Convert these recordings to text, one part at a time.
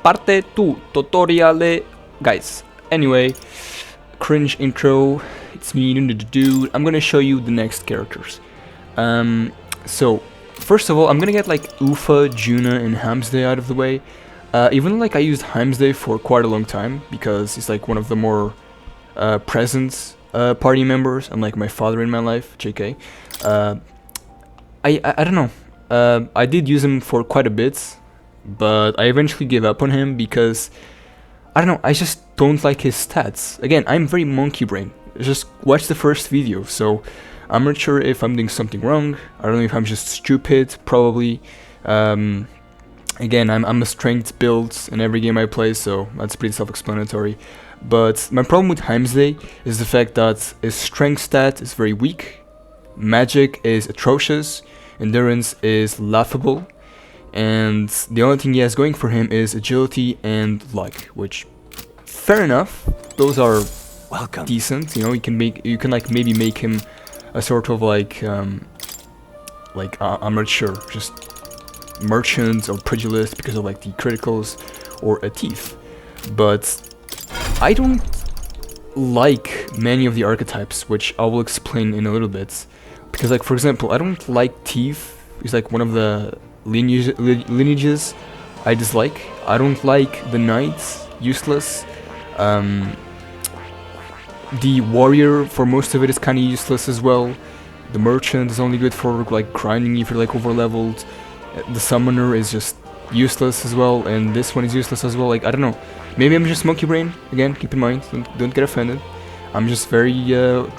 parte tu tutoriale, guys. Anyway, cringe intro. It's me, NunoTheDude. I'm gonna show you the next characters. So first of all, I'm gonna get like Ufa, Juna, and Hamsday out of the way. Even though like I used Hamsday for quite a long time because he's like one of the more present party members, unlike my father in my life, JK. I don't know. I did use him for quite a bit, but I eventually gave up on him because I don't know. I just don't like his stats. Again, I'm very monkey brain. Just watch the first video, so I'm not sure if I'm doing something wrong. I don't know if I'm just stupid. Probably. Again, I'm a strength build in every game I play, so that's pretty self-explanatory. But my problem with Hamsday is the fact that his strength stat is very weak, magic is atrocious, endurance is laughable, and the only thing he has going for him is agility and luck, which, fair enough, those are decent. You know, you can like maybe make him a sort of like I'm not sure, just merchant or pugilist because of like the criticals, or a thief. But I don't like many of the archetypes, which I will explain in a little bit. Because like, for example, I don't like thief. He's like one of the lineages I dislike. I don't like the knight, useless. The warrior, for most of it, is kind of useless as well. The merchant is only good for like grinding if you're like over leveled. The summoner is just useless as well, and this one is useless as well. Like, I don't know, maybe I'm just monkey brain. Again, keep in mind, don't get offended. I'm just very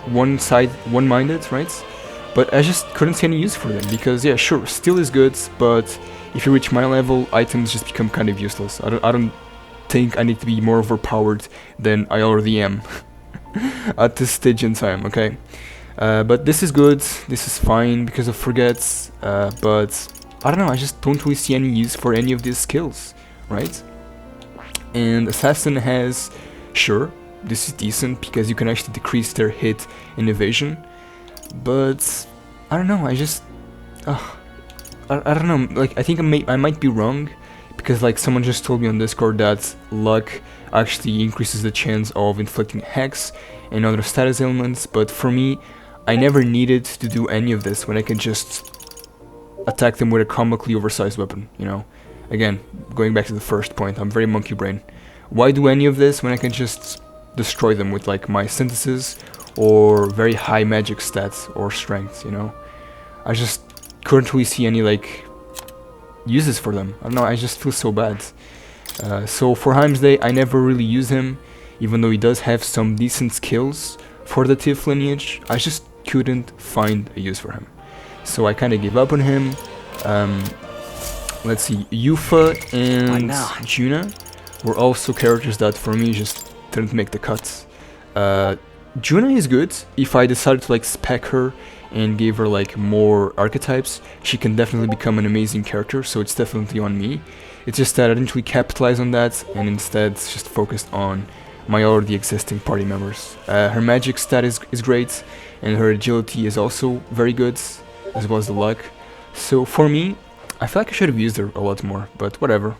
one-minded, right? But I just couldn't see any use for them because, yeah, sure, steel is good, but if you reach my level, items just become kind of useless. I don't think I need to be more overpowered than I already am at this stage in time. Okay, but this is good. This is fine because of forgets, but I don't know, I just don't really see any use for any of these skills, right? And Assassin has, sure, this is decent because you can actually decrease their hit and evasion, but I don't know, I just, I don't know, like, I think I might be wrong, because like someone just told me on Discord that luck actually increases the chance of inflicting hex and other status elements, but for me, I never needed to do any of this when I can just attack them with a comically oversized weapon, you know? Again, going back to the first point, I'm very monkey brain. Why do any of this when I can just destroy them with like my synthesis or very high magic stats or strength, you know? I just couldn't really see any like uses for them. I don't know, I just feel so bad. So for Hamsday, I never really use him, even though he does have some decent skills for the Thief lineage. I just couldn't find a use for him. So I kind of gave up on him. Let's see, Yufa and Juna were also characters that for me just didn't make the cuts. Juna is good. If I decided to like spec her and give her like more archetypes, she can definitely become an amazing character, so it's definitely on me. It's just that I didn't really capitalize on that and instead just focused on my already existing party members. Her magic stat is great, and her agility is also very good, as well as the luck. So for me, I feel like I should have used her a lot more, but whatever.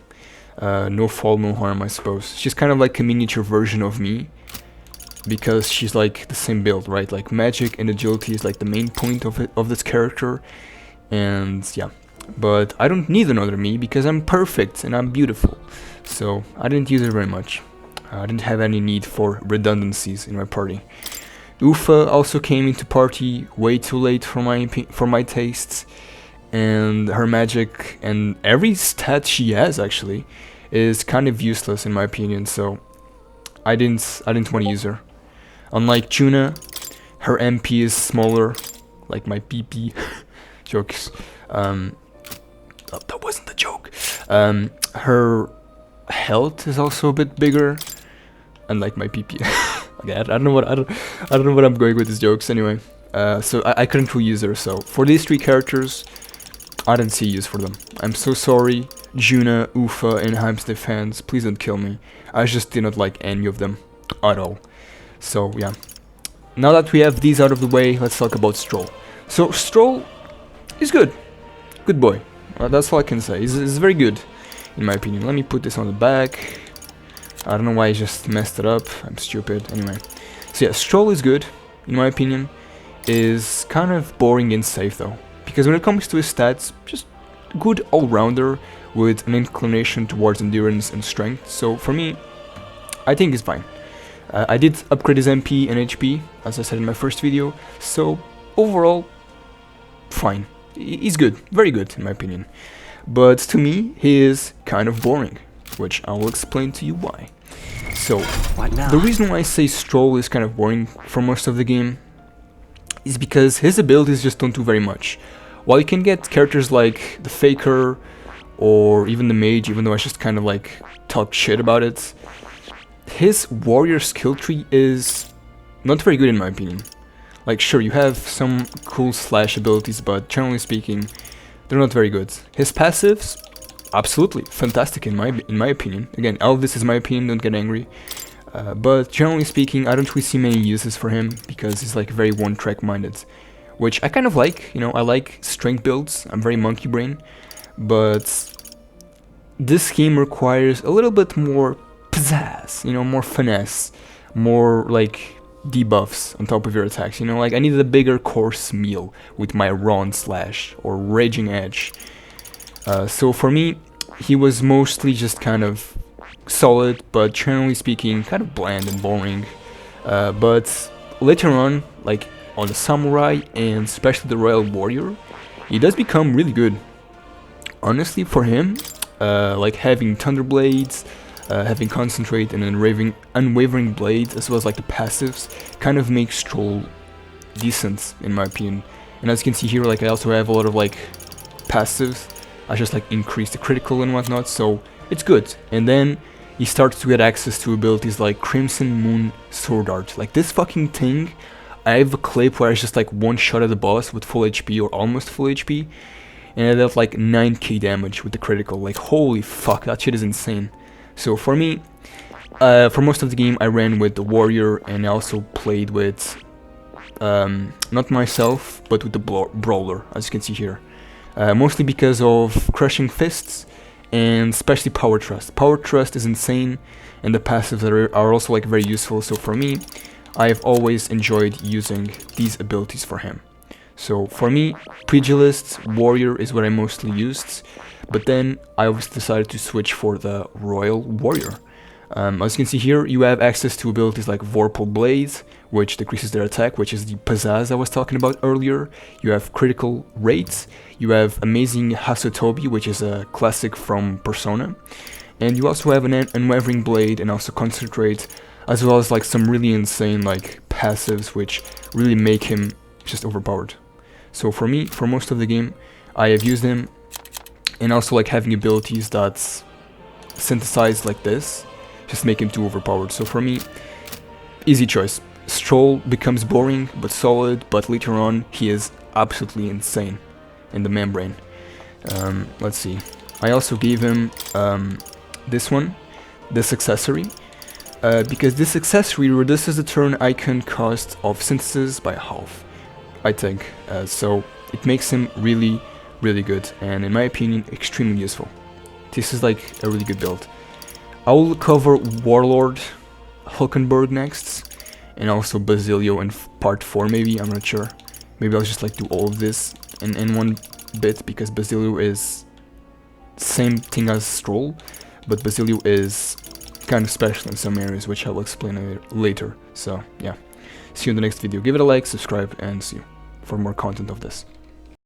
No fault, no harm, I suppose. She's kind of like a miniature version of me, because she's like the same build, right? Like magic and agility is like the main point of this character, and yeah. But I don't need another me because I'm perfect and I'm beautiful, so I didn't use her very much. I didn't have any need for redundancies in my party. Ufa also came into party way too late for my tastes, and her magic and every stat she has actually is kind of useless in my opinion. So I didn't want to use her. Unlike Juna, her MP is smaller, like my PP. Jokes. That wasn't a joke. Her health is also a bit bigger, unlike my PP. Okay, I don't know what I'm going with these jokes anyway. So I couldn't really use her. So for these three characters, I didn't see use for them. I'm so sorry, Juna, Ufa, and Hamsday fans. Please don't kill me. I just did not like any of them at all. So yeah. Now that we have these out of the way, let's talk about Strohl. So Strohl is good. Good boy. That's all I can say. He's very good. in my opinion. Let me put this on the back. I don't know why I just messed it up. I'm stupid. Anyway. So yeah, Strohl is good, in my opinion. Is kind of boring and safe though. Because when it comes to his stats, just good all-rounder with an inclination towards endurance and strength. So for me, I think it's fine. I did upgrade his MP and HP, as I said in my first video. So overall, fine. He's good. Very good, in my opinion. But to me, he is kind of boring, which I will explain to you why. So, the reason why I say Strohl is kind of boring for most of the game is because his abilities just don't do very much. While you can get characters like the Faker or even the Mage, even though I just kind of like talk shit about it, his warrior skill tree is not very good in my opinion. Like sure, you have some cool slash abilities, but generally speaking, they're not very good. His passives, absolutely fantastic in my opinion. Again, all of this is my opinion, don't get angry. But generally speaking, I don't really see many uses for him because he's like very one-track minded, which I kind of like. You know, I like strength builds. I'm very monkey brain, but this game requires a little bit more pizzazz. You know, more finesse, more like debuffs on top of your attacks. You know, like I needed a bigger course meal with my Ron Slash or Raging Edge. So for me, he was mostly just kind of solid, but generally speaking, kind of bland and boring. But later on, like on the Samurai and especially the Royal Warrior, he does become really good. Honestly, for him, like having Thunderblades, having Concentrate and Unwavering Blades, as well as like the passives, kind of makes Strohl decent in my opinion. And as you can see here, like I also have a lot of like passives. I just like increase the critical and whatnot, so it's good. And then he starts to get access to abilities like Crimson Moon Sword Art. Like this fucking thing, I have a clip where I just like one shot at the boss with full HP or almost full HP, and I dealt like 9k damage with the critical. Like holy fuck, that shit is insane. So for me, for most of the game I ran with the Warrior, and I also played with, not myself, but with the Brawler, as you can see here. Mostly because of Crushing Fists and especially Power Thrust. Power Thrust is insane, and the passives are also like very useful. So for me, I have always enjoyed using these abilities for him. So for me, Pugilist, Warrior is what I mostly used, but then I obviously decided to switch for the Royal Warrior. As you can see here, you have access to abilities like Vorpal Blades, which decreases their attack, which is the pizzazz I was talking about earlier. You have critical rates, you have amazing Hasotobi, which is a classic from Persona, and you also have an Unwavering Blade and also Concentrate, as well as like some really insane like passives which really make him just overpowered. So for me, for most of the game, I have used him, and also like having abilities that's synthesized like this just make him too overpowered. So for me, easy choice. Strohl becomes boring but solid, but later on he is absolutely insane in the membrane. Let's see. I also gave him this one, this accessory, because this accessory reduces the turn icon cost of synthesis by half, I think. So it makes him really, really good, and in my opinion, extremely useful. This is like a really good build. I will cover Warlord Hulkenberg next, and also Basilio in part 4 maybe, I'm not sure. Maybe I'll just like do all of this in one bit, because Basilio is same thing as Strohl, but Basilio is kind of special in some areas, which I will explain later. So yeah, see you in the next video. Give it a like, subscribe, and see you for more content of this.